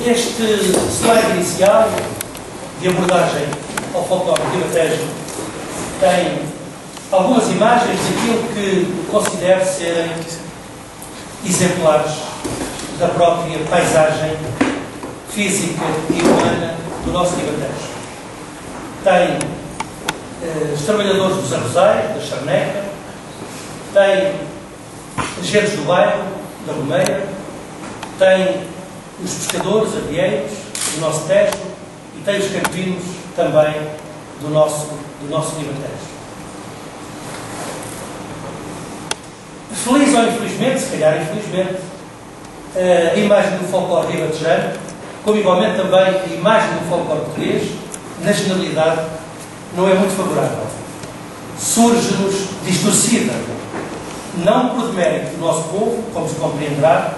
Este slide inicial de abordagem ao folclore ribatejo tem algumas imagens daquilo que considero serem exemplares da própria paisagem física e humana do nosso ribatejo. Tem os trabalhadores dos arrozais, da charneca, tem agentes do bairro, da Romeira, tem os pescadores, avieiros do nosso Tejo e tem os campinos também do nosso ribatejo. Feliz ou infelizmente, se calhar infelizmente, a imagem do folclore ribatejano, como igualmente também a imagem do folclore português, na generalidade, não é muito favorável. Surge-nos distorcida, não por demérito do nosso povo, como se compreenderá,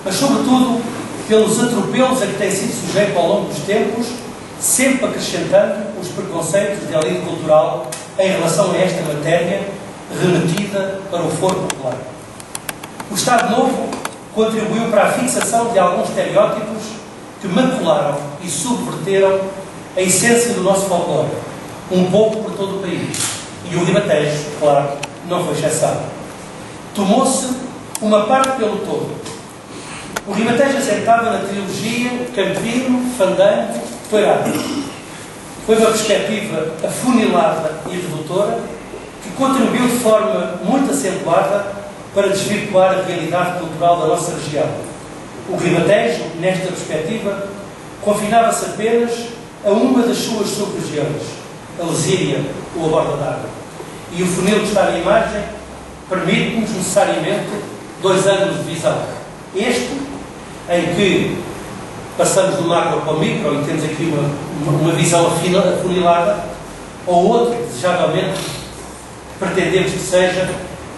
mas sobretudo pelos atropelos a que tem sido sujeito ao longo dos tempos, sempre acrescentando os preconceitos de elite cultural em relação a esta matéria remetida para o foro popular. O Estado Novo contribuiu para a fixação de alguns estereótipos que macularam e subverteram a essência do nosso folclore, um pouco por todo o país. E o ribatejo, claro, não foi exceção. Tomou-se uma parte pelo todo. O ribatejo assentava na trilogia Campino, Fandango, Toirada. Foi uma perspectiva afunilada e redutora que contribuiu de forma muito acentuada para desvirtuar a realidade cultural da nossa região. O ribatejo, nesta perspectiva, confinava-se apenas a uma das suas sub-regiões, a Lesíria ou a Borda d'Água. E o funil que está na imagem permite-nos necessariamente dois ângulos de visão. Este, em que passamos do macro para o micro e temos aqui uma visão afunilada, ou outro, desejavelmente, pretendemos que seja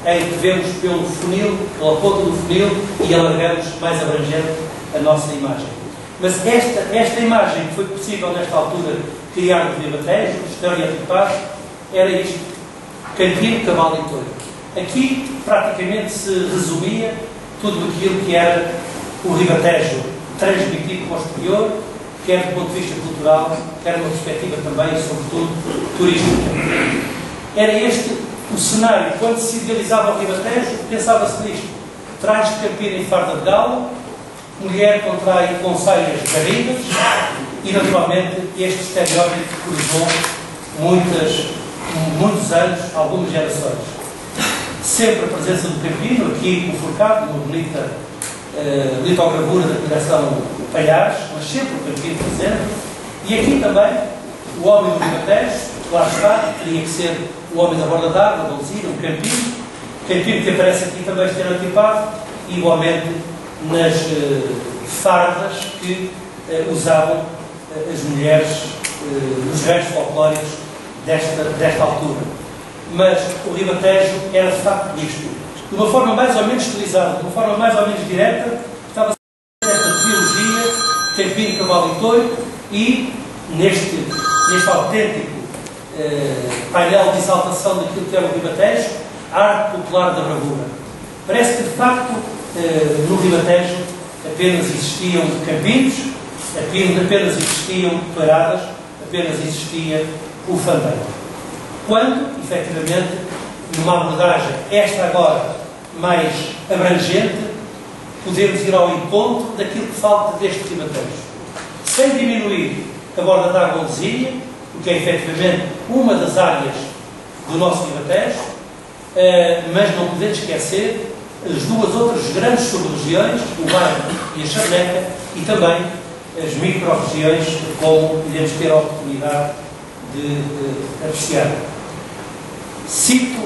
em que vemos pelo funil, pela ponta do funil e alargamos mais abrangente a nossa imagem. Mas esta imagem que foi possível nesta altura criar no ribatejo, estereotipado, era isto: Campino, cavalo e touro. Aqui praticamente se resumia tudo aquilo que era o ribatejo transmitido posterior, quer do ponto de vista cultural, quer uma perspectiva também, sobretudo, turística. Era este o cenário. Quando se idealizava o ribatejo, pensava-se nisto: trajes de campina em farda de galo, mulher com saias garridas e, naturalmente, este estereótipo que cruzou muitos anos, algumas gerações. Sempre a presença do campino, aqui conforcado, uma bonita litogravura da Federação Palhares, mas sempre o campino presente. E aqui também o homem do ribatejo, que lá está, teria que ser o homem da Borda d'Água, da Lesíria, um campino que aparece aqui também estereotipado, e igualmente nas fardas que usavam as mulheres nos reinos folclóricos desta altura. Mas o ribatejo era de facto isto. De uma forma mais ou menos estilizada, de uma forma mais ou menos direta, estava esta trilogia, Campino, Cavalo e Touro, e neste autêntico painel de exaltação daquilo que era o ribatejo, a arte popular da bravura. Parece que, de facto, no ribatejo apenas existiam campinos, apenas existiam touradas, apenas existia o fandango. Quando, efetivamente, numa abordagem, esta agora mais abrangente, podemos ir ao encontro daquilo que falta deste ribatejo. Sem diminuir a Borda d'Água ou Lesíria, porque é efetivamente uma das áreas do nosso ribatejo, mas não podemos esquecer as duas outras grandes sub-regiões, o bairro e a charneca, e também as micro-regiões, como iremos ter a oportunidade de apreciar. Cito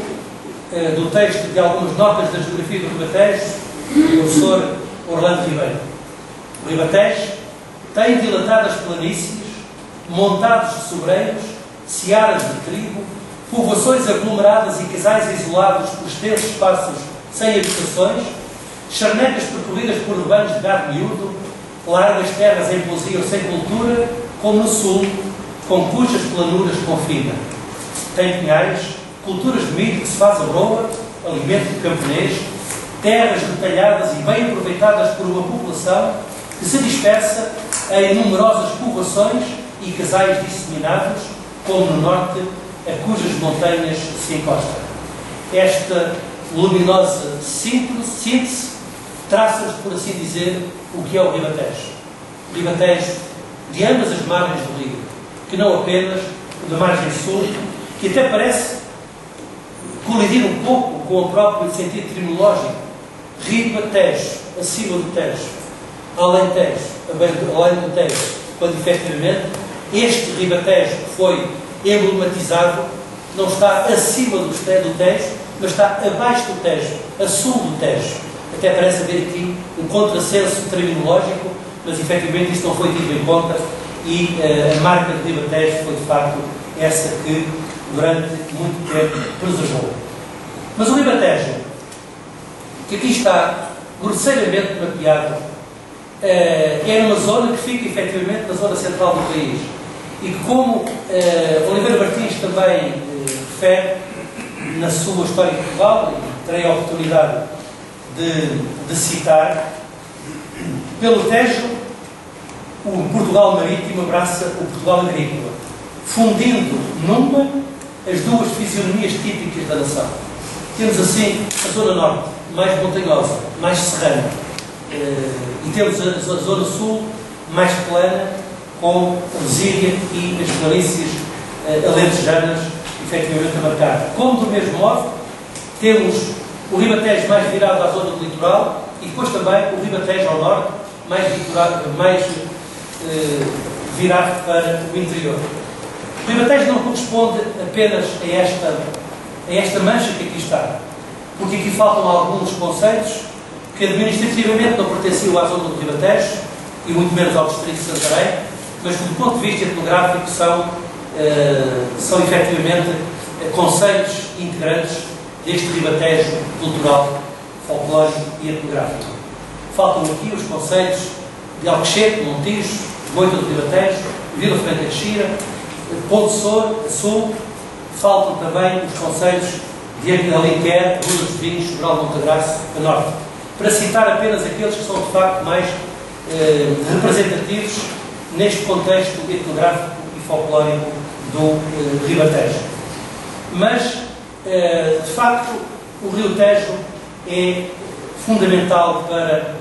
do texto de algumas notas da geografia do ribatejo, do professor Orlando Ribeiro. O ribatejo tem dilatadas planícies, montados de sobreiros, searas de trigo, povoações aglomeradas e casais isolados por extensos espaços sem habitações, charnecas percorridas por rebanhos de gado miúdo, largas terras em poesia ou sem cultura, como no sul, com cujas planuras confina. Tem pinhais, culturas de milho que se faz a broa, alimento de camponês, terras detalhadas e bem aproveitadas por uma população que se dispersa em numerosas povoações e casais disseminados, como no norte, a cujas montanhas se encosta. Esta luminosa síntese traça-nos, por assim dizer, o que é o Ribatejo. O Ribatejo de ambas as margens do rio, que não apenas da margem sul, que até parece colidir um pouco com o próprio sentido terminológico. Ribatejo, acima do Tejo, além do Tejo, quando efetivamente este Ribatejo que foi emblematizado não está acima do Tejo, mas está abaixo do Tejo, a sul do Tejo. Até parece haver aqui um contrassenso terminológico, mas efetivamente isso não foi tido em conta e a marca do Ribatejo foi de facto essa que durante muito tempo preservou. Mas o Ribatejo, que aqui está grosseiramente mapeado, é uma zona que fica efetivamente na zona central do país e que, como Oliveira Martins também refere na sua História de Portugal, e terei a oportunidade de citar, pelo Tejo o Portugal marítimo abraça o Portugal agrícola, fundindo numa as duas fisionomias típicas da nação. Temos assim a zona norte, mais montanhosa, mais serrana, e temos a zona sul, mais plana, com a Lesíria e as planícies alentejanas, efetivamente a marcar. Como do mesmo modo, temos o Ribatejo mais virado à zona do litoral e depois também o Ribatejo ao norte, mais virado para o interior. O Ribatejo não corresponde apenas a esta mancha que aqui está, porque aqui faltam alguns conceitos que administrativamente não pertenciam à zona do Ribatejo e muito menos ao distrito de Santarém, mas que do ponto de vista etnográfico são efetivamente conceitos integrantes deste Ribatejo cultural, folclórico e etnográfico. Faltam aqui os conceitos de Alcochete, Montijo, Moita do Ribatejo, Vila Franca de Xira, Ponte Sul. Faltam também os conceitos de Alenquer, Rua dos Vinhos, Sobral de Montagraço, a norte. Para citar apenas aqueles que são de facto mais representativos neste contexto etnográfico e folclórico do Ribatejo. Mas, de facto, o Rio Tejo é fundamental para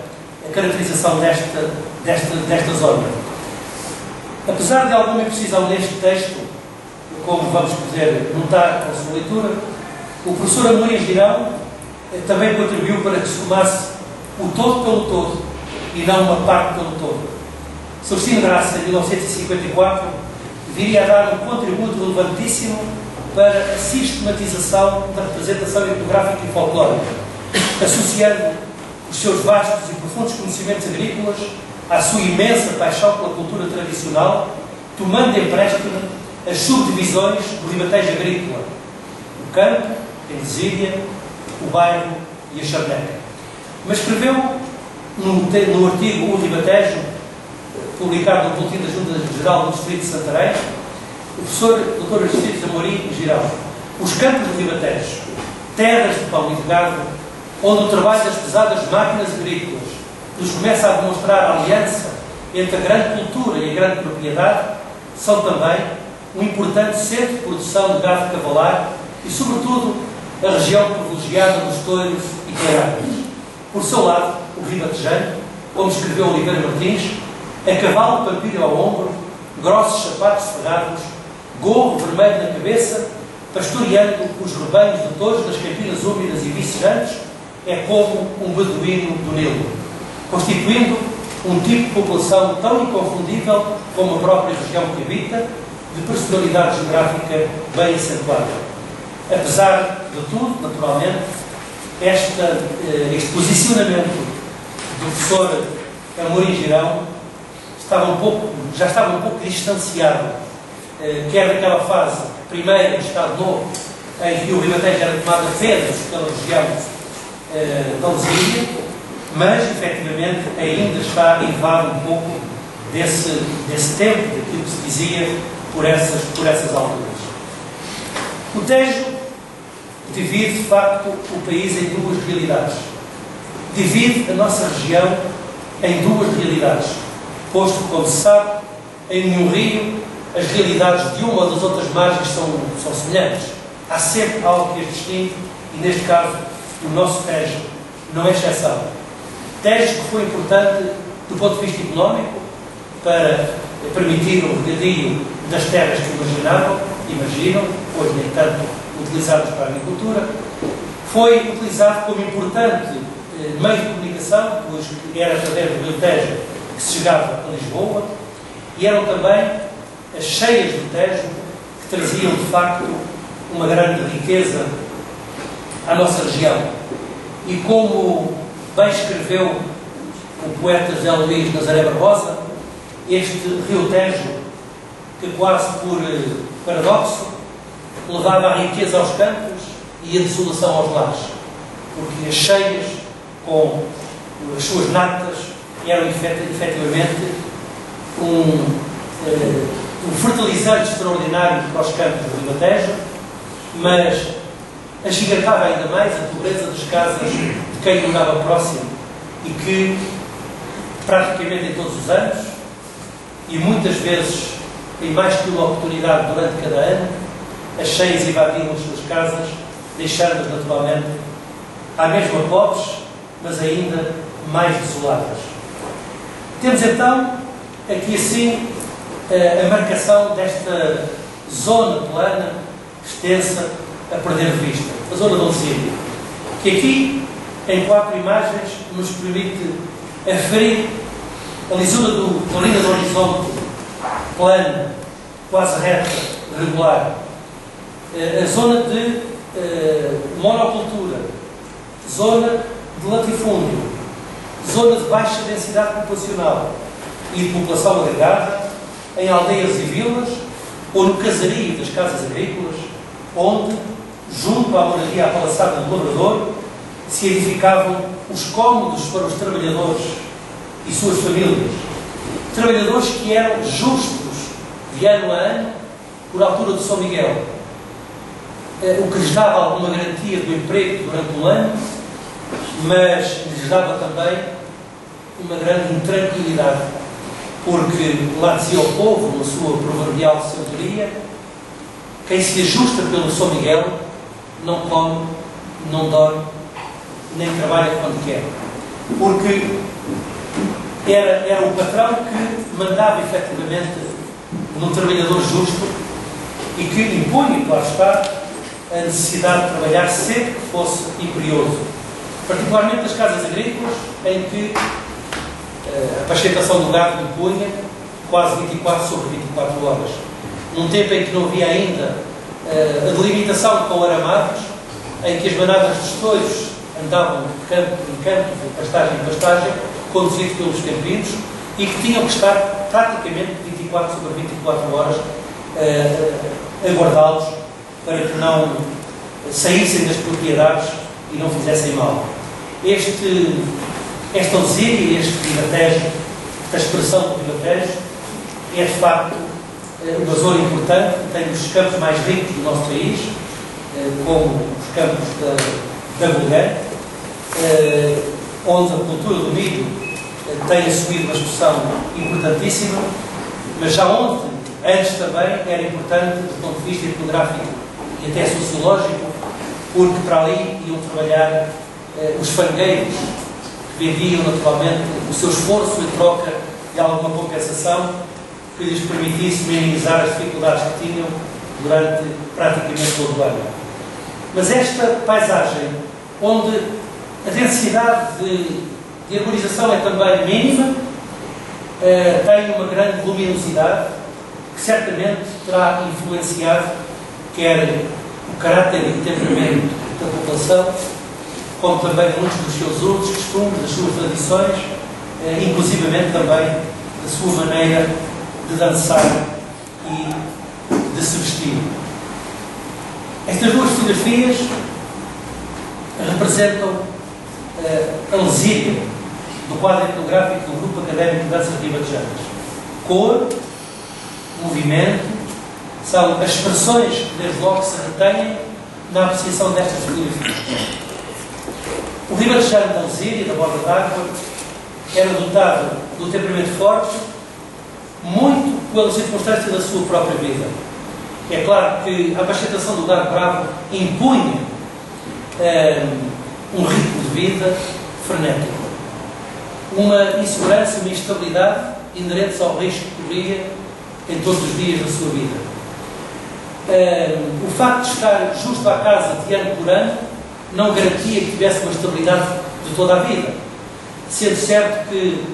a caracterização desta zona. Apesar de alguma imprecisão neste texto, como vamos poder notar com a sua leitura, o professor Amorim Girão também contribuiu para que se tomasse o todo pelo todo e não uma parte pelo todo. Celestino Graça, em 1954, viria a dar um contributo relevantíssimo para a sistematização da representação etnográfica e folclórica, associando os seus vastos e profundos conhecimentos agrícolas à sua imensa paixão pela cultura tradicional, tomando empréstimo as subdivisões do Ribatejo agrícola, o campo, a Lesíria, o bairro e a charneca. Mas escreveu no artigo O Ribatejo, publicado no Boletim da Junta Geral do Distrito de Santarém, o professor Dr. Aristides Amorim Girão: os campos do Ribatejo, terras de pão e de gado, onde o trabalho das pesadas máquinas agrícolas nos começa a demonstrar a aliança entre a grande cultura e a grande propriedade, são também um importante centro de produção de gado cavalar e, sobretudo, a região privilegiada dos touros e queiradas. Por seu lado, o ribatejano, como escreveu Oliveira Martins, a cavalo pampilho ao ombro, grossos sapatos ferrados, gorro vermelho na cabeça, pastoreando os rebanhos de touros das campinas úmidas e vicinantes, é como um beduíno do Nilo, constituindo um tipo de população tão inconfundível como a própria região que habita, de personalidade geográfica bem acentuada. Apesar de tudo, naturalmente, este posicionamento do professor Amorim Girão já estava um pouco distanciado, quer daquela fase primeira, de Estado Novo, em que o Ribatejo era tomado apenas pela região da Lesíria, mas, efetivamente, ainda está elevado um pouco desse tempo, daquilo que se dizia por essas alturas. O Tejo divide, de facto, o país em duas realidades. Divide a nossa região em duas realidades. posto que, como se sabe, em nenhum rio as realidades de uma ou das outras margens são semelhantes. Há sempre algo que as distingue e, neste caso, o nosso Tejo não é exceção. Tejo que foi importante do ponto de vista económico para permitir o regadio das terras que imaginam, hoje, nem tanto, utilizadas para a agricultura. Foi utilizado como importante meio de comunicação, pois era através do Rio Tejo que se chegava a Lisboa, e eram também as cheias do Tejo que traziam, de facto, uma grande riqueza à nossa região. E como bem escreveu o poeta José Luís Nazaré Barbosa, este Rio Tejo, que quase por paradoxo, levava a riqueza aos campos e a desolação aos lares, porque as cheias, com as suas natas, eram efetivamente um fertilizante extraordinário para os campos do Ribatejo, mas agigantava ainda mais a pobreza das casas de quem morava próximo e que, praticamente em todos os anos, e muitas vezes em mais que uma oportunidade durante cada ano, as cheias invadiam as suas casas, deixando-as naturalmente à mesma pobres, mas ainda mais desoladas. Temos então aqui assim a marcação desta zona plana, extensa, a perder de vista, a zona de Alzíria, que aqui, em 4 imagens, nos permite aferir a lisura da linha do horizonte, plana, quase reta, regular, a zona de monocultura, zona de latifúndio, zona de baixa densidade populacional e de população agregada em aldeias e vilas ou no casario das casas agrícolas, onde, junto à moradia apalaçada do lavrador, se edificavam os cômodos para os trabalhadores e suas famílias. Trabalhadores que eram justos de ano a ano por altura de São Miguel, o que lhes dava alguma garantia do emprego durante o ano, mas lhes dava também uma grande intranquilidade, porque lá dizia o povo, na sua proverbial sabedoria, quem se ajusta pelo São Miguel não come, não dorme, nem trabalha quando quer. Porque era o patrão que mandava efetivamente no trabalhador justo e que impunha, claro está, a necessidade de trabalhar sempre que fosse imperioso. Particularmente nas casas agrícolas, em que a pasteurização do gado impunha quase 24 sobre 24 horas. Num tempo em que não havia ainda a delimitação com aramados, em que as manadas de estoios andavam de campo em campo, de pastagem em pastagem, conduzidos pelos campinos, e que tinham que estar praticamente 24 sobre 24 horas a guardá-los para que não saíssem das propriedades e não fizessem mal. Esta Alzíria, este Ribatejo, esta expressão do Ribatejo, é de facto uma zona importante, que tem os campos mais ricos do nosso país, como os campos da Bulgária, onde a cultura do milho tem assumido uma expressão importantíssima, mas já ontem, antes também, era importante do ponto de vista etnográfico e até sociológico, porque para ali iam trabalhar os fangueiros, que vendiam naturalmente o seu esforço em troca de alguma compensação que lhes permitisse minimizar as dificuldades que tinham durante praticamente todo o ano. Mas esta paisagem, onde a densidade de arborização é também mínima, tem uma grande luminosidade que certamente terá influenciado quer o caráter e o temperamento da população, como também muitos dos seus usos, costumes, das suas tradições, inclusivamente também da sua maneira de dançar e de se vestir. Estas duas fotografias representam a Alzíria do quadro etnográfico do Grupo Académico de Danças Ribatejanas. Cor, movimento, são as expressões que desde logo se retêm na apreciação destas fotografias. O ribatejano da Alzíria, da Borda d'Água, era dotado do temperamento forte muito pela circunstância da sua própria vida. É claro que a apacentação do gado bravo impunha um ritmo de vida frenético, uma insegurança, uma instabilidade inerentes ao risco que corria em todos os dias da sua vida. O facto de estar justo à casa de ano por ano não garantia que tivesse uma estabilidade de toda a vida, sendo certo que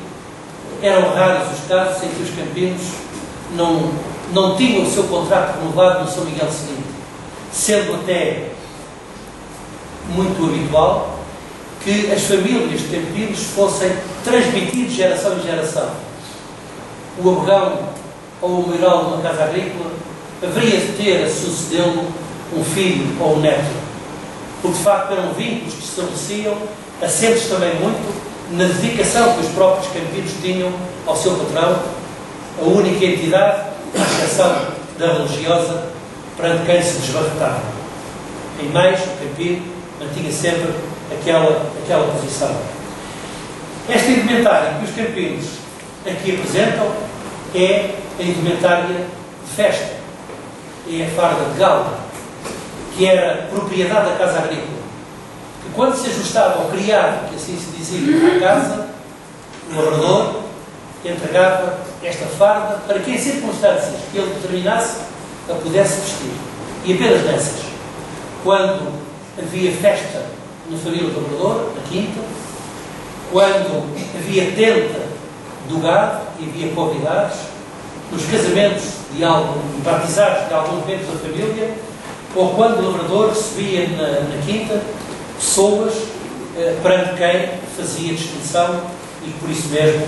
eram raros os casos em que os campinos não tinham o seu contrato renovado no São Miguel seguinte, sendo até muito habitual que as famílias de campinos fossem transmitidas de geração em geração. O abogão ou o moral de uma casa agrícola haveria de ter a sucedê-lo um filho ou um neto, porque de facto eram vínculos que se estabeleciam, assentes também muito na dedicação que os próprios campinos tinham ao seu patrão, a única entidade, à exceção da religiosa, perante quem se desbarretava. Em mais, o campino mantinha sempre aquela posição. Esta indumentária que os campinos aqui apresentam é a indumentária de festa, é a farda de gala, que era propriedade da casa agrícola, que quando se ajustava ao criado, que assim se dizia, à casa, o lavrador entregava esta farda para que, em circunstâncias que ele determinasse, a pudesse vestir. E apenas nessas. Quando havia festa na família do lavrador, na quinta, quando havia tenta do gado e havia convidados, nos casamentos de batizados de alguns membros da família, ou quando o lavrador recebia na quinta pessoas perante quem fazia distinção e por isso mesmo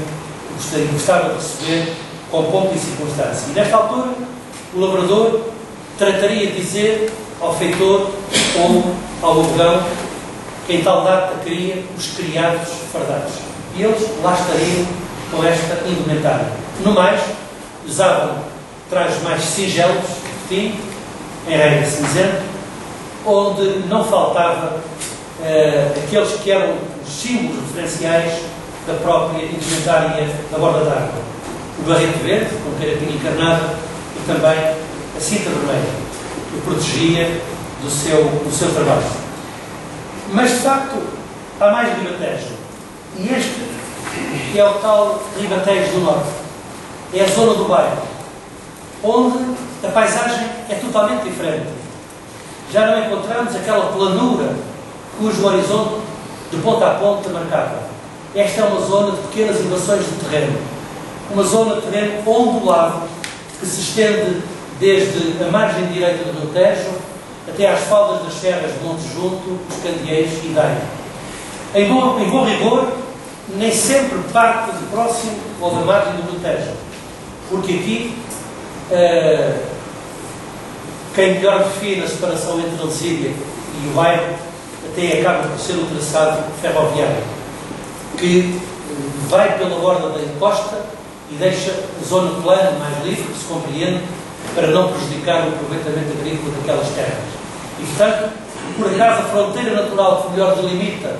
gostava de receber com pompa e circunstância. E nesta altura, o lavrador trataria de dizer ao feitor ou ao abogão que em tal data queria os criados fardados. E eles lá estariam com esta indumentária. No mais, usavam trajes mais singelos, fim, em regra cinzento, onde não faltava aqueles que eram os símbolos referenciais da própria indumentária da borda d'água. O barrete verde, com carapinha encarnada, e também a cinta vermelha, que o protegia do seu trabalho. Mas, de facto, há mais ribatejo. E este é o tal ribatejo do norte. É a zona do bairro, onde a paisagem é totalmente diferente. Já não encontramos aquela planura cujo horizonte de ponta a ponta marcava. Esta é uma zona de pequenas elevações de terreno. Uma zona de terreno ondulado que se estende desde a margem direita do Rio Tejo até às faldas das serras de Monte Junto, os Candeeiros e Daia. Em bom rigor, nem sempre parte de próximo ou da margem do Rio Tejo, porque aqui quem melhor define a separação entre a Lesíria e o bairro até acaba por ser o traçado ferroviário, que vai pela borda da encosta e deixa a zona plana mais livre, que se compreende, para não prejudicar o aproveitamento agrícola daquelas terras. E, portanto, por acaso, a fronteira natural que melhor delimita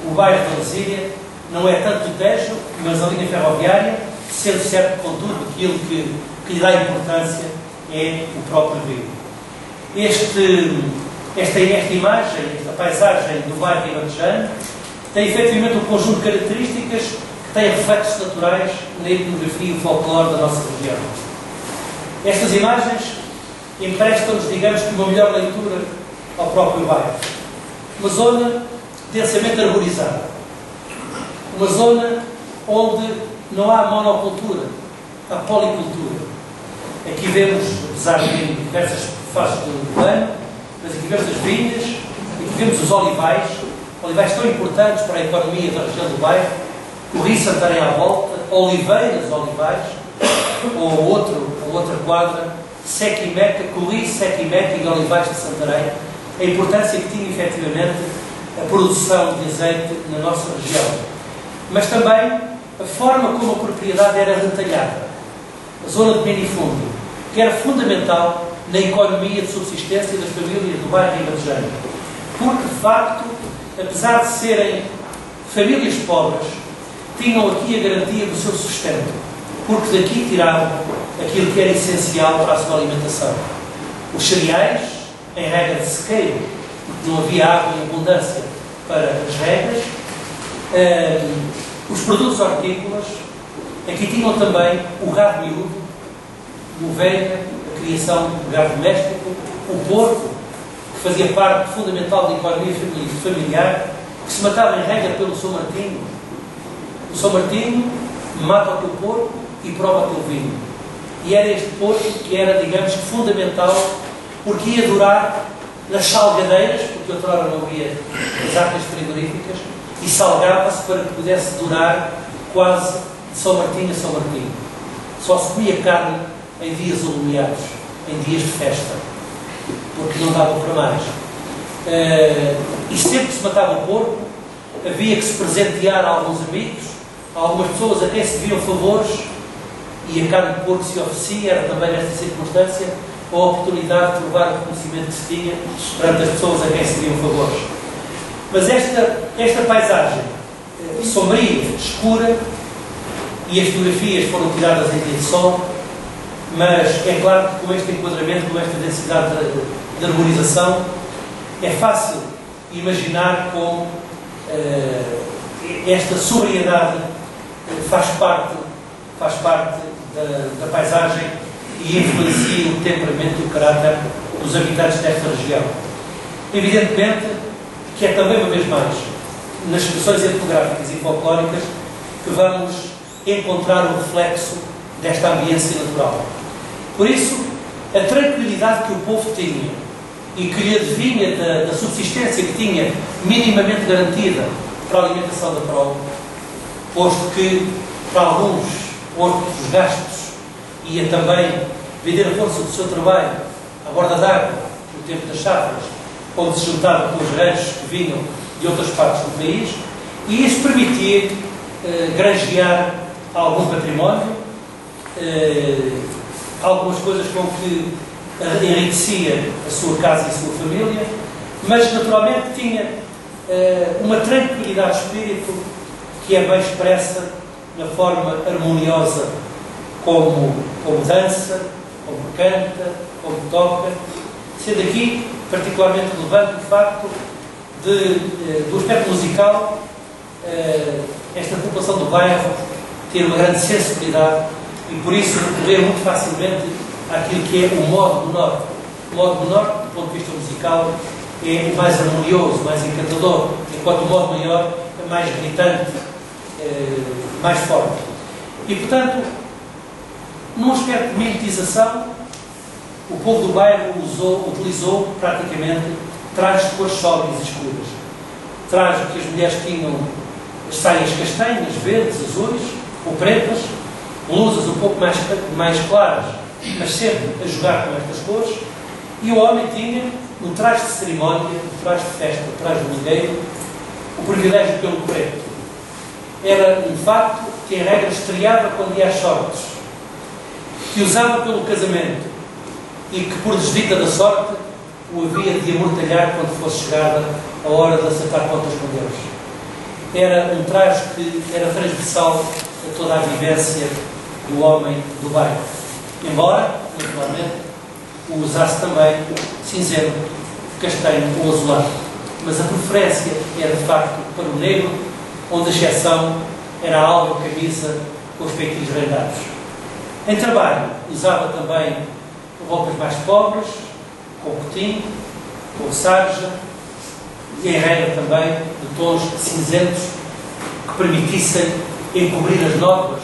o bairro da Lesíria não é tanto o Tejo, mas a linha ferroviária, sendo certo, contudo, aquilo que lhe dá importância é o próprio rio. Esta imagem, esta paisagem do bairro ribantejano, tem efetivamente um conjunto de características que têm reflexos naturais na iconografia e o folclore da nossa região. Estas imagens emprestam-nos, digamos que, uma melhor leitura ao próprio bairro. Uma zona densamente arborizada. Uma zona onde não há monocultura, há policultura. Aqui vemos, apesar de diversas fases do ano, mas aqui vemos as vinhas, aqui vemos os olivais tão importantes para a economia da região do bairro, o Rio Santarém à volta, oliveiras, olivais, ou outra quadra, Sequimeca, Coli, Sequimeca e olivais de Santarém, a importância que tinha efetivamente a produção de azeite na nossa região. Mas também a forma como a propriedade era retalhada, a zona de minifúndio, que era fundamental na economia de subsistência das famílias do bairro ribantejano. Porque, de facto, apesar de serem famílias pobres, tinham aqui a garantia do seu sustento. porque daqui tiravam aquilo que era essencial para a sua alimentação. Os cereais, em regra de sequeiro, porque não havia água em abundância para as regras. Os produtos hortícolas, aqui tinham também o gado miúdo, ovelha, a criação do gado doméstico, o porco, que fazia parte fundamental da economia familiar, que se matava em regra pelo São Martinho. O São Martinho mata o teu porco e prova o teu vinho. E era este porco que era, digamos, fundamental, porque ia durar nas salgadeiras, porque outrora não havia as arcas frigoríficas, e salgava-se para que pudesse durar quase de São Martinho a São Martinho. Só se comia carne em dias alumiados, em dias de festa, porque não dava para mais. E sempre que se matava o porco, havia que se presentear a alguns amigos, a algumas pessoas a quem se deviam favores, e a carne de porco se oferecia, era também nesta circunstância a oportunidade de provar o conhecimento que se tinha perante as pessoas a quem se deviam favores. Mas esta paisagem sombria, escura, e as fotografias foram tiradas em dia de sol, mas é claro que com este enquadramento, com esta densidade de harmonização, é fácil imaginar como esta sobriedade faz parte da paisagem e influencia o temperamento e o caráter dos habitantes desta região. Evidentemente que é também, uma vez mais, nas expressões etnográficas e folclóricas que vamos encontrar o reflexo desta ambiência natural. Por isso, a tranquilidade que o povo tinha e que lhe adivinha da subsistência que tinha minimamente garantida para a alimentação da prole, posto que para alguns os gastos ia também vender a força do seu trabalho à borda d'água, no tempo das safras, onde se juntava com os ranchos que vinham de outras partes do país, e isso permitia granjear algum património, algumas coisas com que enriquecia a sua casa e a sua família, mas naturalmente tinha uma tranquilidade de espírito que é bem expressa na forma harmoniosa como dança, como canta, como toca, sendo aqui particularmente relevante o facto do aspecto musical, esta população do bairro ter uma grande sensibilidade e por isso recorrer muito facilmente àquilo que é o modo menor. O modo menor, do ponto de vista musical, é mais harmonioso, mais encantador, enquanto o modo maior é mais gritante, mais forte. E, portanto, num aspecto de mimetização, o povo do bairro utilizou praticamente trajes de cores sóbrias e escuras. Trajes que as mulheres tinham as saias castanhas, verdes, azuis ou pretas, blusas um pouco mais claras, mas sempre a jogar com estas cores, e o homem tinha, no traje de cerimónia, no traje de festa, no traje de milgueiro, o privilégio pelo preto. Era um facto que, em regra, estreava quando ia às sortes, que usava pelo casamento e que, por desdita da sorte, o havia de amortalhar quando fosse chegada a hora de acertar contas com Deus. Era um traje que era transversal a toda a vivência do homem do bairro. Embora, naturalmente, o usasse também cinzento, castanho ou azulado. Mas a preferência era, de facto, para o negro, onde a exceção era a alva camisa com os peitinhos rendados. Em trabalho, usava também roupas mais pobres, com cotim, com sarja, e em regra também de tons cinzentos que permitissem encobrir as nódoas,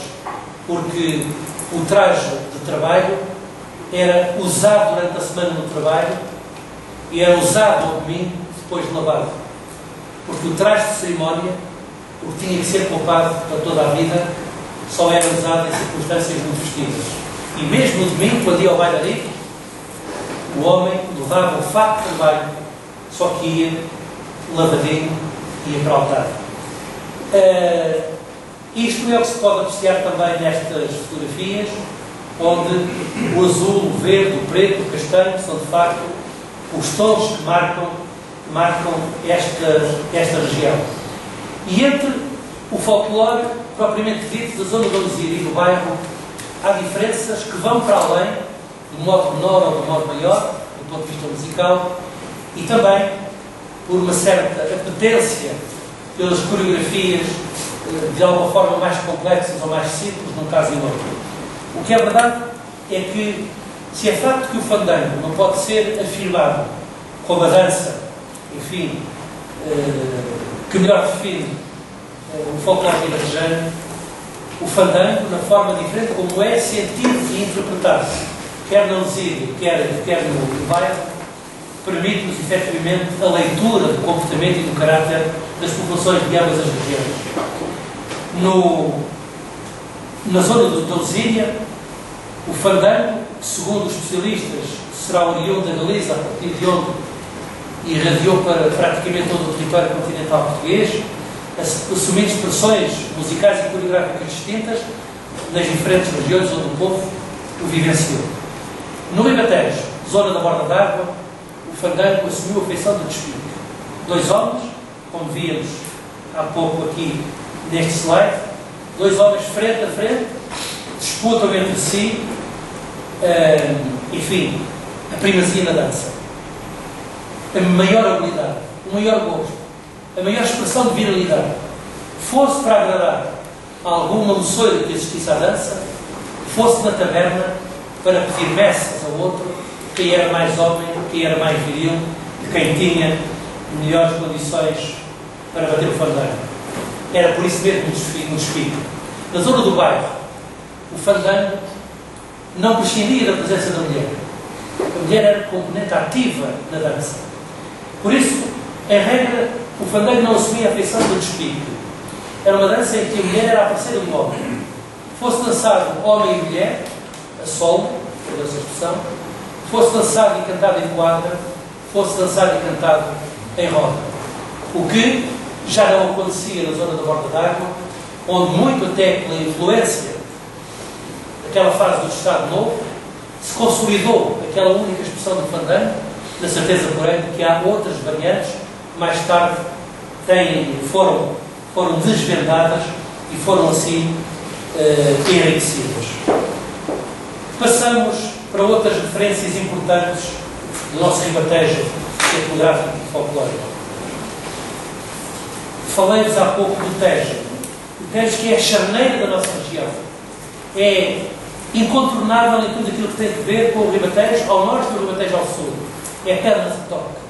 porque o traje de trabalho era usado durante a semana no trabalho e era usado ao domingo depois de lavado. Porque o traje de cerimónia, o que tinha que ser poupado para toda a vida, só era usado em circunstâncias muito festivas. E mesmo no domingo, quando ia ao bailarico, o homem levava o fato de trabalho, só que ia lavadinho e ia para o altar. Isto é o que se pode apreciar também nestas fotografias, onde o azul, o verde, o preto, o castanho são de facto os tons que marcam esta região. E entre o folclore propriamente dito da zona da Luzia e do bairro, há diferenças que vão para além do modo menor ou do modo maior, do ponto de vista musical, e também por uma certa apetência pelas coreografias de alguma forma mais complexas ou mais simples, num caso e no outro. O que é verdade é que, se é facto que o fandango não pode ser afirmado como a dança, enfim, que melhor define o folclore ribatejano, o fandango, na forma diferente como é sentido e interpretado, quer na Lusíria, quer no bairro, permite-nos, efetivamente, a leitura do comportamento e do caráter das populações de ambas as regiões. Na zona da Lusíria, o fandango, segundo os especialistas, será oriundo da Galiza, a partir de onde irradiou para praticamente todo o território continental português, assumindo expressões musicais e coreográficas distintas nas diferentes regiões onde o povo o vivenciou. No Ribatejo, zona da borda d'água, o fandango assumiu a feição de despique. Dois homens, como víamos há pouco aqui neste slide, dois homens frente a frente, disputam entre si, enfim, a primazia na dança, a maior habilidade, o maior gosto, a maior expressão de virilidade, fosse para agradar a alguma moçoira que assistisse à dança, fosse na taberna para pedir meças ao outro, quem era mais homem, quem era mais viril, quem tinha melhores condições para bater o fandango. Era por isso mesmo um despique. Na zona do bairro, o fandango não prescindia da presença da mulher. A mulher era componente ativa na dança. Por isso, em regra, o fandango não assumia a feição do despique. Era uma dança em que a mulher era a parceira do homem. Fosse dançado homem e mulher, a solo, por essa expressão, fosse dançado e cantado em quadra, fosse dançado e cantado em roda. O que já não acontecia na zona da borda d'água, onde muito até pela influência daquela fase do Estado Novo, se consolidou aquela única expressão do fandango, na certeza, porém, de que há outras variantes que mais tarde foram desvendadas e foram assim enriquecidas. Passamos para outras referências importantes do nosso ribatejo etnográfico e folclórico. Falei-vos há pouco do Tejo. O Tejo, que é a charneira da nossa região, é incontornável em tudo aquilo que tem a ver com o Ribatejo ao norte e o Ribatejo ao sul. É a perna de toque.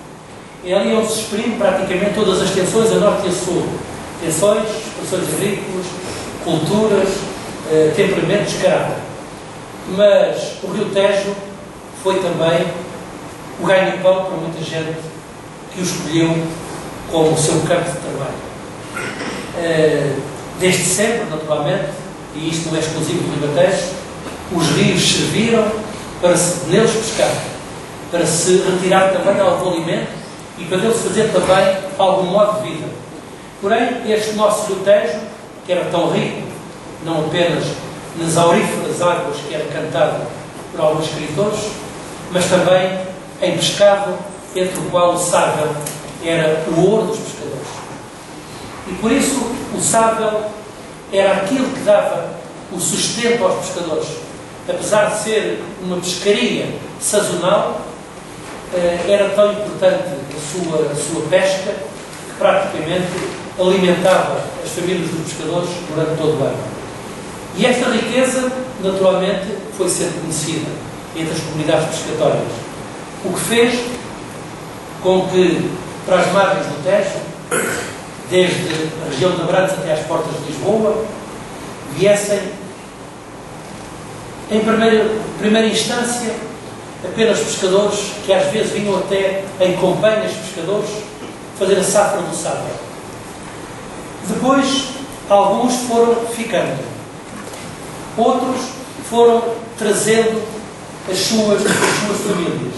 É ali onde se exprime praticamente todas as tensões a norte e a sul. Tensões, expressões agrícolas, culturas, temperamentos, caráter. Mas o Rio Tejo foi também o ganha-pão para muita gente que o escolheu como o seu campo de trabalho. Desde sempre, naturalmente, e isto não é exclusivo do Ribatejo, os rios serviram para se neles pescar, para se retirar também algum alimento e para neles fazer também algum modo de vida. Porém, este nosso Rio Tejo, que era tão rico, não apenas nas auríferas águas que era cantado por alguns escritores, mas também em pescado, entre o qual o sábel era o ouro dos pescadores. E por isso o sábel era aquilo que dava o sustento aos pescadores. Apesar de ser uma pescaria sazonal, era tão importante a sua pesca que praticamente alimentava as famílias dos pescadores durante todo o ano. E esta riqueza, naturalmente, foi sendo conhecida entre as comunidades pescatórias, o que fez com que, para as margens do Tejo, desde a região de Abrantes até às portas de Lisboa, viessem, em primeira instância, apenas pescadores que às vezes vinham até em companhias de pescadores fazer a safra do sábado. Depois, alguns foram ficando. Outros foram trazendo as suas famílias.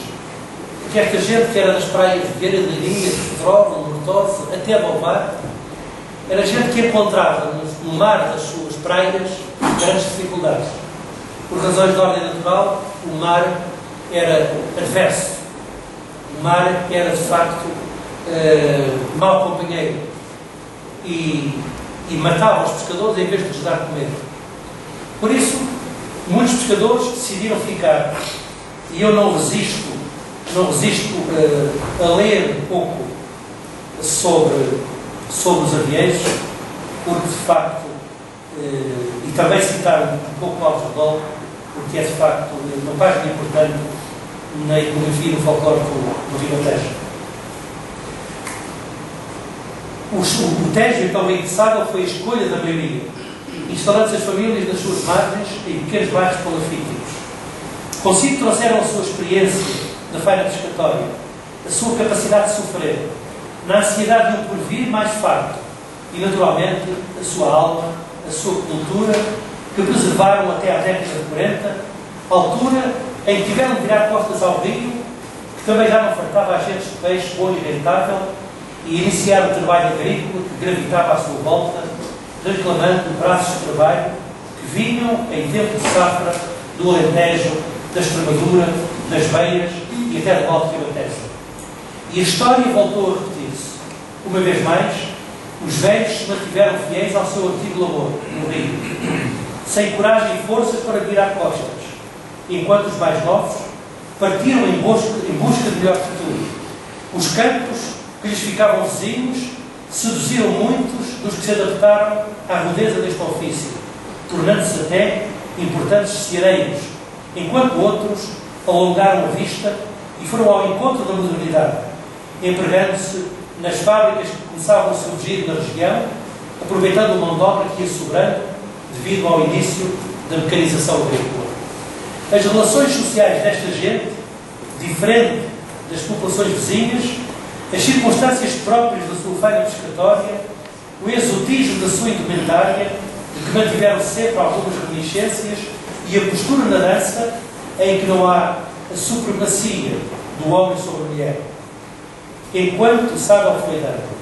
Porque esta gente que era das praias de Vieira de Leiria, de Pedrógão, Mortosa, até Balmar, era gente que encontrava no mar das suas praias grandes dificuldades. Por razões de ordem natural, o mar era adverso. O mar era, de facto, mau companheiro. E matava os pescadores em vez de lhes dar comer. Por isso, muitos pescadores decidiram ficar. E eu não resisto a ler um pouco sobre os avieiros, porque de facto, e também citar um pouco o Alves Redol, porque é de facto uma página importante na iconografia e no folclore do Ribatejo. O Tejo, então enguiçável, foi a escolha da maioria, instalando-se as famílias nas suas margens em pequenos bairros palafíticos. Consigo trouxeram a sua experiência da feira pescatória, a sua capacidade de sofrer, na ansiedade de um porvir mais farto e, naturalmente, a sua alma, a sua cultura, que preservaram até à década de 40, altura em que tiveram de virar costas ao rio, que também já não fartava agentes de peixe bom e rentável, e iniciar o trabalho agrícola que gravitava à sua volta, reclamando braços de trabalho que vinham em tempo de safra do Alentejo, da Extremadura, das Beiras e até do Alto Ribatejo. E a história voltou a repetir-se. Uma vez mais, os velhos se mantiveram fiéis ao seu antigo labor, no rio, sem coragem e forças para virar costas, enquanto os mais novos partiram em busca de melhor futuro. Os campos que lhes ficavam vizinhos seduziram muitos dos que se adaptaram à rudeza deste ofício, tornando-se até importantes ceareiros, enquanto outros alongaram a vista e foram ao encontro da modernidade, empregando-se nas fábricas que começavam a surgir na região, aproveitando a mão de obra que ia sobrando devido ao início da mecanização agrícola. As relações sociais desta gente, diferente das populações vizinhas, as circunstâncias próprias da sua feira pescatória, o exotismo da sua indumentária, de que mantiveram sempre algumas reminiscências, e a postura na dança, em que não há a supremacia do homem sobre a mulher, enquanto sabe ao foi dando.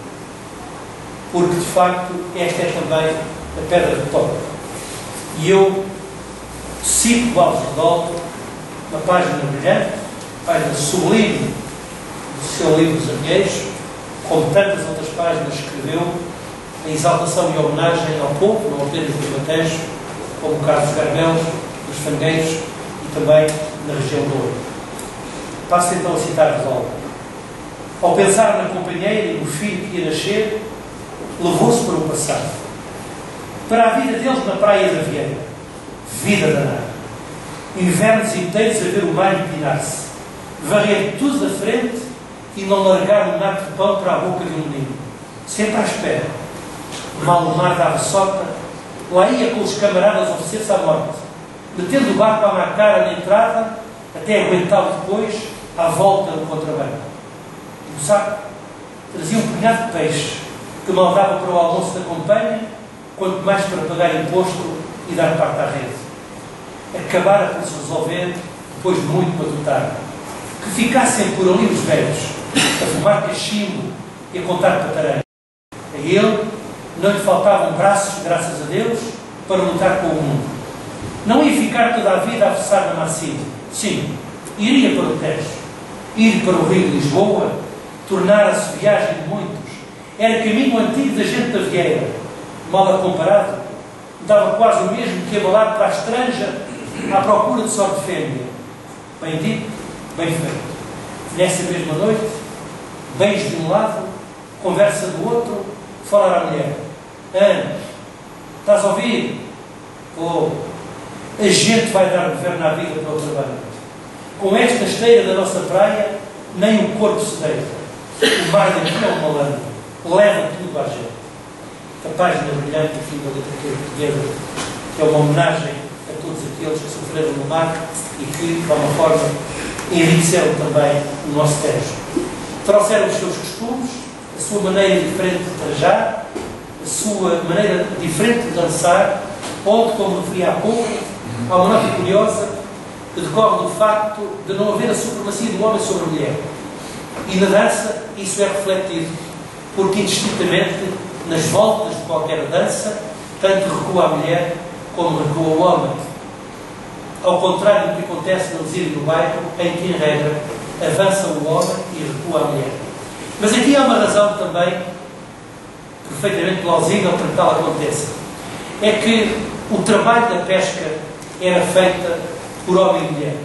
Porque, de facto, esta é também a pedra de toque. E eu cito o Alves Redol, uma página brilhante, página sublime do seu livro Dos Avieiros, como tantas outras páginas escreveu, em exaltação e homenagem ao povo, não apenas do Ribatejo, como Carlos Garmelos, dos Fangueiros e também na região do Ouro. Passo então a citar Redol. Ao pensar na companheira e no filho que ia nascer, levou-se para o passado, para a vida deles na praia da Vieira. Vida danada. Invernos inteiros a ver o mar empinar-se, varrer tudo da frente e não largar um naco de pão para a boca de um menino. Sempre à espera. Mal o mar dava sota, lá ia com os camaradas oferecer-se à morte, metendo o barco à má cara na entrada, até aguentá-lo depois, à volta do contrabando. No saco trazia um punhado de peixe, que mal dava para o almoço da companhia, quanto mais para pagar imposto e dar parte à rede. Acabara por se resolver, depois de muito matutar, que ficassem por ali os velhos, a fumar cachimbo e a contar patarangas. A ele não lhe faltavam braços, graças a Deus, para lutar com o mundo. Não ia ficar toda a vida a forçar na macia. Sim, iria para o Tejo, ir para o Rio de Lisboa, tornara-se viagem de muitos. Era caminho antigo da gente da Vieira, mal a comparado, dava quase o mesmo que abalar para a estranja à procura de sorte fêmea. Bem dito, bem feito. Nessa mesma noite, beijo de um lado, conversa do outro, falar à mulher. Ana, estás a ouvir? Oh, a gente vai dar governo à vida para o trabalho. Com esta esteira da nossa praia, nem o corpo se deita. O mar daqui é um malandro, leva tudo à gente. A página brilhante do fim da literatura portuguesa, que é uma homenagem a todos aqueles que sofreram no mar e que, de alguma forma, enriqueceram também o nosso Tejo. Trouxeram os seus costumes, a sua maneira diferente de trajar, a sua maneira diferente de dançar, onde, como referi há pouco, há uma nota curiosa que decorre do facto de não haver a supremacia do homem sobre a mulher. E na dança isso é refletido, porque indistintamente, nas voltas de qualquer dança, tanto recua a mulher como recua o homem. Ao contrário do que acontece no exílio do bairro, em que, em regra, avança o homem e recua a mulher. Mas aqui há uma razão também perfeitamente plausível para que tal aconteça. É que o trabalho da pesca era feita por homem e mulher.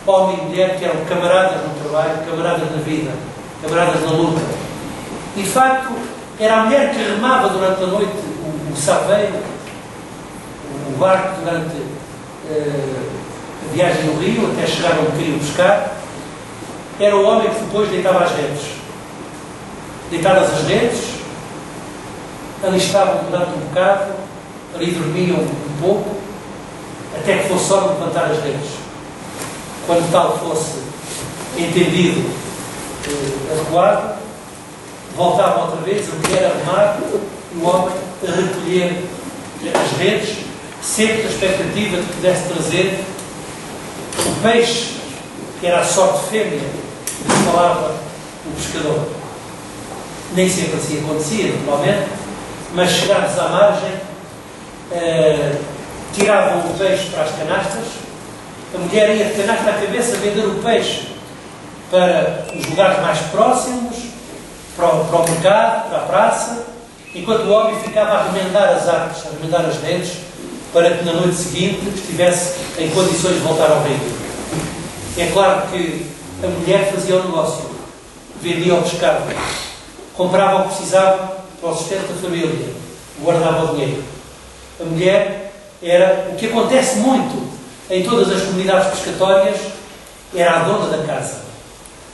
Homem e mulher que eram camaradas no trabalho, camaradas na vida, camaradas na luta. E de facto, era a mulher que remava durante a noite o saveiro, o barco durante a viagem no rio, até chegar onde queriam pescar. Era o homem que depois deitava as redes. Deitadas as redes, ali estavam durante um bocado, ali dormiam um pouco, até que fosse hora de levantar as redes. Quando tal fosse entendido, adequado, voltavam outra vez, a mulher a remar, o homem a recolher as redes, sempre com a expectativa de que pudesse trazer o peixe, que era a sorte fêmea, que falava o pescador. Nem sempre assim acontecia, normalmente, mas chegados à margem, tiravam o peixe para as canastas, a mulher ia de canasta à cabeça vender o peixe para os lugares mais próximos, para o mercado, para a praça, enquanto o homem ficava a remendar as artes, a remendar as redes, para que na noite seguinte estivesse em condições de voltar ao rio. É claro que a mulher fazia o negócio, vendia o pescado, comprava o que precisava para o sustento da família, guardava o dinheiro. A mulher era, o que acontece muito em todas as comunidades pescatórias, era a dona da casa.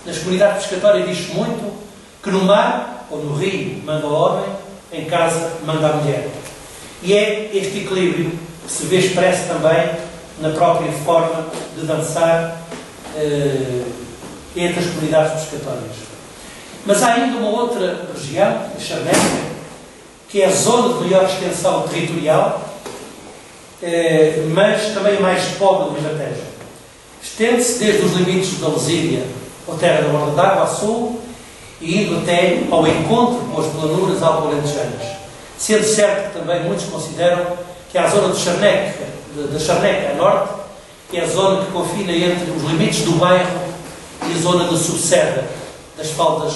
Nas comunidades pescatórias diz-se muito que no mar ou no rio manda o homem, em casa manda a mulher. E é este equilíbrio que se vê expresso também na própria forma de dançar entre as comunidades pescatórias. Mas há ainda uma outra região, a Charneca, que é a zona de maior extensão territorial, mas também mais pobre do Ribatejo. Estende-se desde os limites da Lesíria, ou Terra da Borda d'Água, a sul, e indo até ao encontro com as planuras alto-alentejanas. Sendo certo que também muitos consideram que há a zona de Charneca, da Charneca a norte, que é a zona que confina entre os limites do bairro e a zona da subserra, das faldas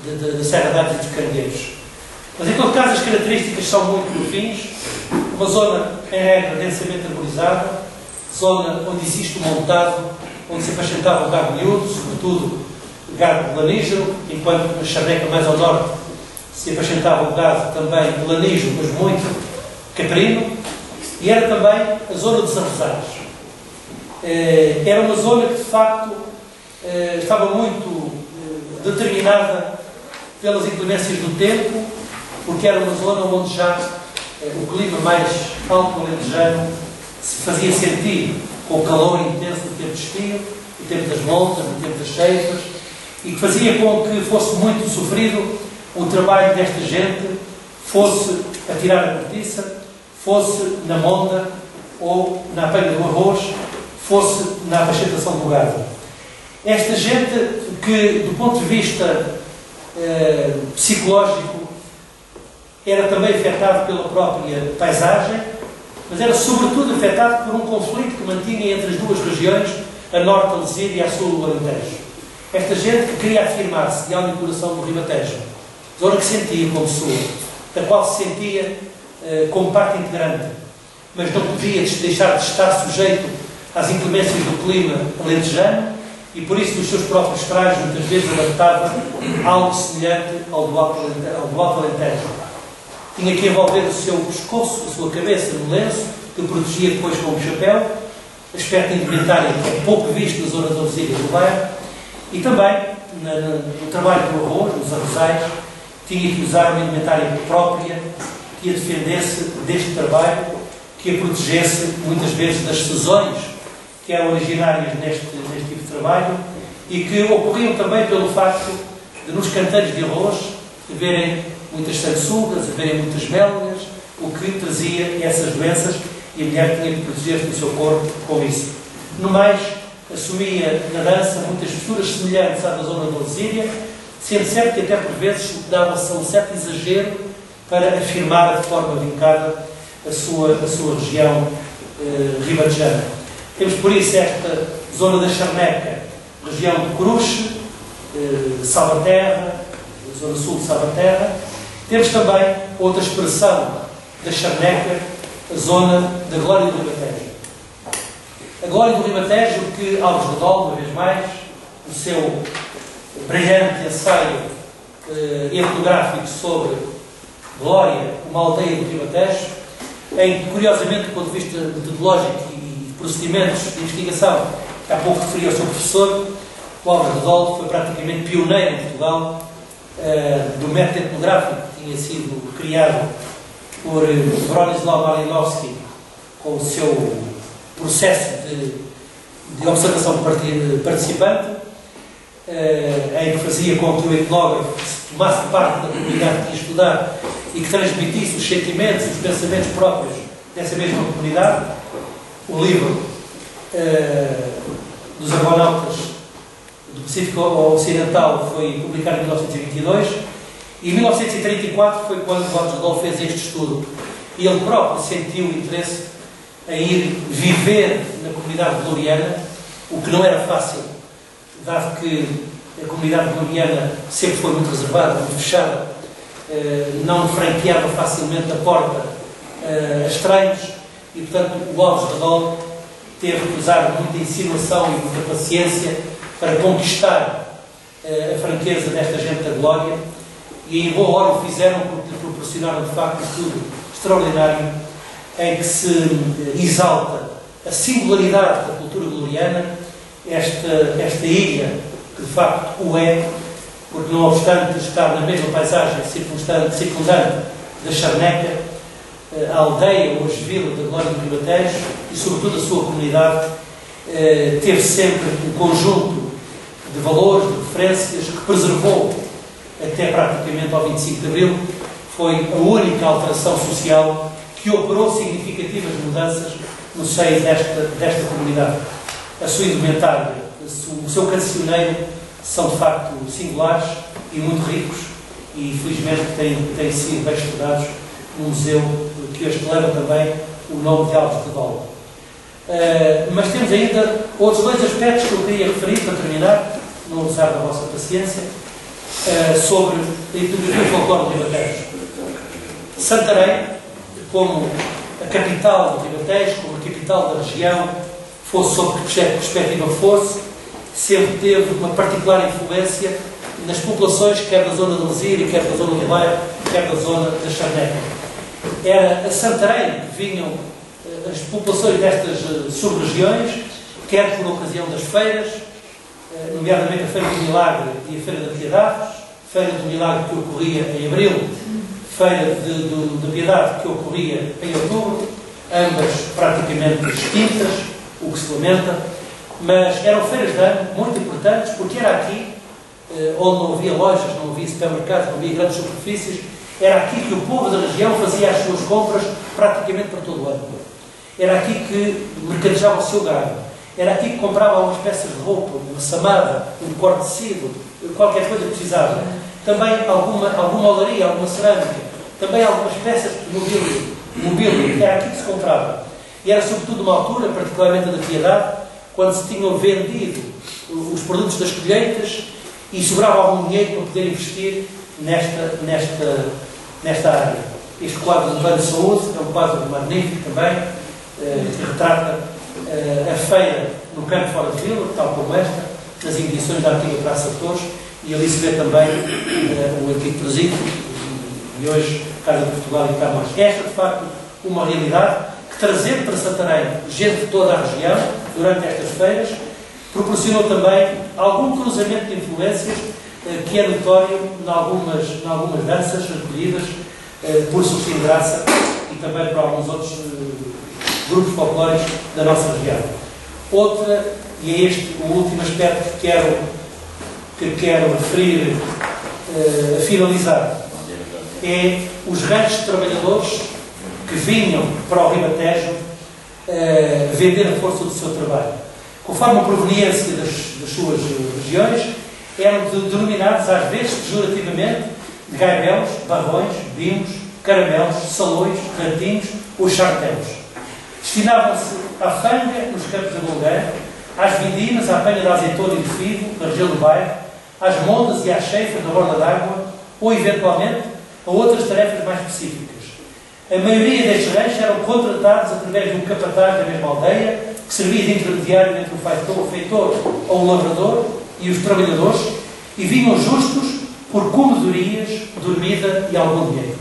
da Serra de Árvores e dos Caranguejos. Mas em todo caso as características são muito fins. Uma zona, em regra, densamente arborizada, zona onde existe um montado, onde se apacentava o gado miúdo, sobretudo gado lanígero, enquanto na Charneca mais ao norte se apacentava o gado também lanígero, mas muito caprino, e era também a zona dos arrozais. Era uma zona que de facto estava muito determinada pelas inclemências do tempo, porque era uma zona onde já o clima mais alto-alentejano se fazia sentir, com o calor intenso do tempo de estio, do tempo das montas, do tempo das ceifas, e que fazia com que fosse muito sofrido o trabalho desta gente, fosse a tirar a cortiça, fosse na monta ou na apanha do arroz, fosse na apacentação do gado. Esta gente que, do ponto de vista psicológico, era também afetado pela própria paisagem, mas era sobretudo afetado por um conflito que mantinha entre as duas regiões, a norte a Lesíria e a sul do Alentejo. Esta gente que queria afirmar-se de alma e coração do Ribatejo, zona que sentia como sua, da qual se sentia como parte integrante, mas não podia deixar de estar sujeito às inclemências do clima alentejano e por isso nos seus próprios trajes muitas vezes adaptava algo semelhante ao do Alto Alentejo. Tinha que envolver o seu pescoço, a sua cabeça no lenço, que protegia depois com o chapéu, aspecto indumentário que é pouco visto na zona da Lesíria do bairro, e também no trabalho do arroz, nos arrozais, tinha que usar uma indumentária própria que a defendesse deste trabalho, que a protegesse muitas vezes das sezões que eram originárias neste tipo de trabalho e que ocorriam também pelo facto de nos canteiros de arroz haverem muitas sanguessugas, haverem muitas mélgas, o que trazia essas doenças e a mulher tinha que proteger-se do seu corpo com isso. No mais, assumia na dança muitas posturas semelhantes à da zona da Lesíria, sendo certo que até por vezes dava-se um certo exagero para afirmar de forma vincada a sua região ribatejana. Temos por isso esta zona da Charneca, região de Coruche, Salvaterra, zona sul de Salvaterra. Temos também outra expressão da Charneca, a zona da Glória do Ribatejo. A glória do Ribatejo, que Alves Redol, uma vez mais, o seu brilhante ensaio etnográfico sobre Glória, uma aldeia do Ribatejo, em que, curiosamente, do ponto de vista metodológico e de procedimentos de investigação, que há pouco referi ao seu professor, o Alves Redol foi praticamente pioneiro em Portugal do método etnográfico que tinha sido criado por Bronislaw Malinowski com o seu processo de observação participante, em que fazia com que o etnógrafo tomasse parte da comunidade que ia estudar e que transmitisse os sentimentos, os pensamentos próprios dessa mesma comunidade. O livro dos Argonautas do Pacífico Ocidental foi publicado em 1922 e em 1934 foi quando Alves Redol fez este estudo. E ele próprio sentiu interesse em ir viver na comunidade gloriana, o que não era fácil, dado que a comunidade gloriana sempre foi muito reservada, muito fechada, não franqueava facilmente a porta a estranhos e, portanto, o Alves Redol teve que usar muita insinuação e muita paciência para conquistar a franqueza desta gente da glória, e em boa hora o fizeram porque lhe proporcionaram de facto um estudo extraordinário em que se exalta a singularidade da cultura gloriana, esta ilha, que de facto o é, porque não obstante estar na mesma paisagem circundante da Charneca, a aldeia, hoje vila da Glória do Ribatejo, e sobretudo a sua comunidade, teve sempre um conjunto de valores, de referências, que preservou até praticamente ao 25 de Abril. Foi a única alteração social que operou significativas mudanças no seio desta comunidade. A sua indumentária, o seu cancioneiro são de facto singulares e muito ricos, e felizmente têm sido bem estudados no museu, que hoje leva também o nome de Alves Redol. Mas temos ainda outros dois aspectos que eu queria referir para terminar, não usar da vossa paciência, sobre a etnografia e folclore do Ribatejo. Santarém, como a capital do Ribatejo, como a capital da região, fosse sob que perspectiva fosse, sempre teve uma particular influência nas populações, quer da zona de Lesíria, quer da zona do Bairro, quer da zona da Charneca. Era a Santarém que vinham as populações destas sub-regiões, quer por ocasião das feiras, nomeadamente a Feira do Milagre e a Feira da Piedade, Feira do Milagre que ocorria em abril, Feira da Piedade que ocorria em outubro, ambas praticamente extintas, o que se lamenta, mas eram feiras de ano muito importantes, porque era aqui, onde não havia lojas, não havia supermercados, não havia grandes superfícies, era aqui que o povo da região fazia as suas compras praticamente para todo o ano. Era aqui que mercadejava o seu gado. Era aqui que comprava algumas peças de roupa, uma samada, um corte de tecido, qualquer coisa que precisava. Também alguma olaria, alguma cerâmica. Também algumas peças de mobília. Era aqui que se comprava. E era sobretudo uma altura, particularmente da Piedade, quando se tinham vendido os produtos das colheitas e sobrava algum dinheiro para poder investir nesta área. Este quadro do Plano de Saúde é um quadro magnífico também, que retrata a feira no campo fora de vila, tal como esta, nas imediações da antiga Praça de Torres, e ali se vê também o antigo presídio, e hoje Casa de Portugal e Camões. Esta, de facto, uma realidade que, trazendo para Santarém gente de toda a região, durante estas feiras, proporcionou também algum cruzamento de influências que é notório em algumas danças recolhidas por Sustino Graça e também por alguns outros grupos folclóricos da nossa região. Outra, e é este o último aspecto que quero referir a finalizar, é os ranchos de trabalhadores que vinham para o Ribatejo vender a força do seu trabalho. Conforme a proveniência das suas regiões, eram denominados às vezes pejorativamente de gaibelos, barrões, bimos, caramelos, salões, ratinhos ou chartelos. Destinavam-se à fanga nos campos da Bolgueira, às vindimas, à apanha da azeitona e do figo, na região do bairro, às mondas e às cheifas da borda d'água, ou, eventualmente, a outras tarefas mais específicas. A maioria destes ranchos eram contratados através de um capataz da mesma aldeia, que servia de intermediário entre o feitor ou o lavrador e os trabalhadores, e vinham justos por comedorias, dormida e algum dinheiro.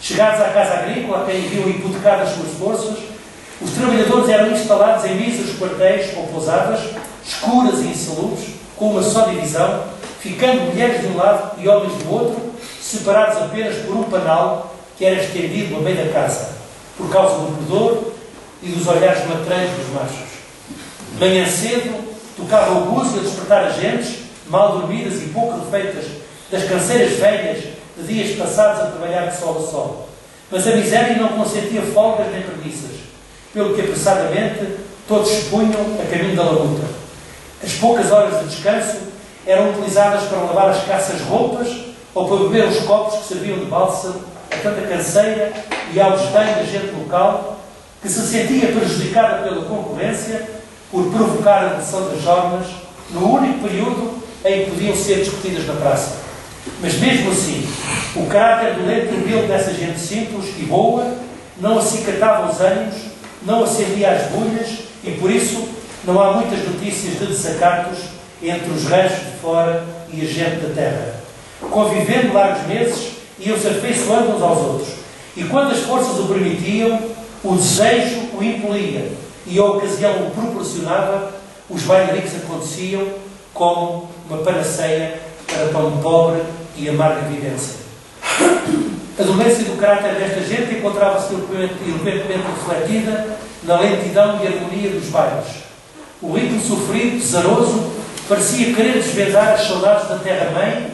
Chegados à casa agrícola, a quem haviam hipotecado as suas forças, os trabalhadores eram instalados em míseros quartéis ou pousadas, escuras e insalubres, com uma só divisão, ficando mulheres de um lado e homens do outro, separados apenas por um panal que era estendido a meio da casa, por causa do pudor e dos olhares matreiros dos machos. De manhã cedo, tocava o búzio a despertar as gentes, mal dormidas e pouco refeitas, das canseiras velhas de dias passados a trabalhar de sol a sol. Mas a miséria não consentia folgas nem preguiças, pelo que apressadamente todos se punham a caminho da labuta. As poucas horas de descanso eram utilizadas para lavar as caças roupas ou para beber os copos que serviam de bálsamo a tanta canseira e ao desdém da gente local, que se sentia prejudicada pela concorrência por provocar a redução das normas no único período em que podiam ser discutidas na praça. Mas mesmo assim, o caráter dolente e humilde dessa gente simples e boa não acicatava os ânimos, não acendia as bulhas e, por isso, não há muitas notícias de desacatos entre os ranchos de fora e a gente da terra. Convivendo largos meses, iam-se afeiçoando uns aos outros. E quando as forças o permitiam, o desejo o impelia e a ocasião o proporcionava, os bailariques aconteciam como uma panaceia para tão pobre e amarga vivência. A dolência do caráter desta gente encontrava-se eloquentemente refletida na lentidão e harmonia dos bailes. O ritmo sofrido, pesaroso, parecia querer desvendar as saudades da terra-mãe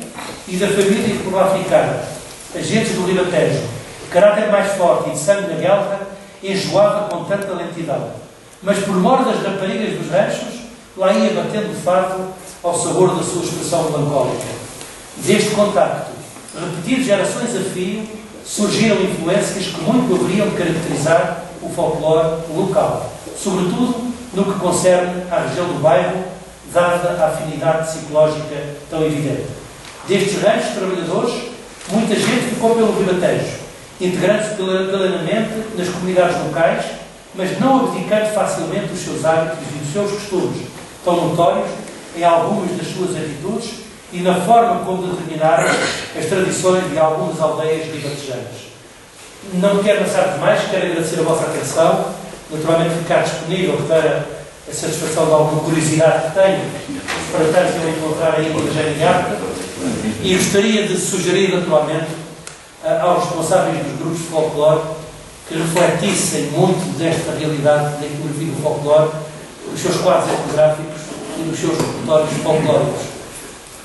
e da família que por lá ficara. As gentes do Ribatejo, caráter mais forte e de sangue na guerra, enjoava com tanta lentidão. Mas por mor das raparigas dos ranchos, lá ia batendo o fado ao sabor da sua expressão melancólica. Deste contacto, repetido gerações a fio, surgiram influências que muito haveriam de caracterizar o folclore local, sobretudo no que concerne à região do bairro, dada a afinidade psicológica tão evidente. Destes ranchos trabalhadores, muita gente ficou pelo Ribatejo, integrando-se plenamente nas comunidades locais, mas não abdicando facilmente dos seus hábitos e dos seus costumes, tão notórios em algumas das suas atitudes e na forma como determinaram as tradições de algumas aldeias ribatejanas. Não quero amassar demais, quero agradecer a vossa atenção, naturalmente ficar disponível para a satisfação de alguma curiosidade que tenho, para tanto eu encontrar aí uma genial, e gostaria de sugerir naturalmente aos responsáveis dos grupos de folclore que refletissem muito desta realidade da etnografia do folclore, nos seus quadros etnográficos e nos seus repertórios folclóricos,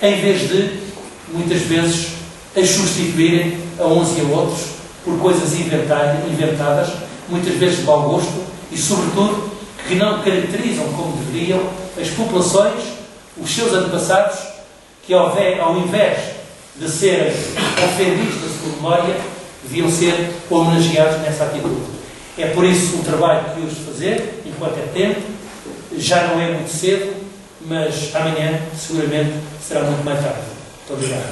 em vez de, muitas vezes, as substituírem a uns e a outros por coisas inventadas, muitas vezes de mau gosto e, sobretudo, que não caracterizam como deveriam as populações, os seus antepassados, que ao invés de serem ofendidos da sua memória, deviam ser homenageados nessa atitude. É por isso o trabalho que hoje fazer, enquanto é tempo, já não é muito cedo, mas amanhã seguramente será muito mais tarde. Muito obrigado.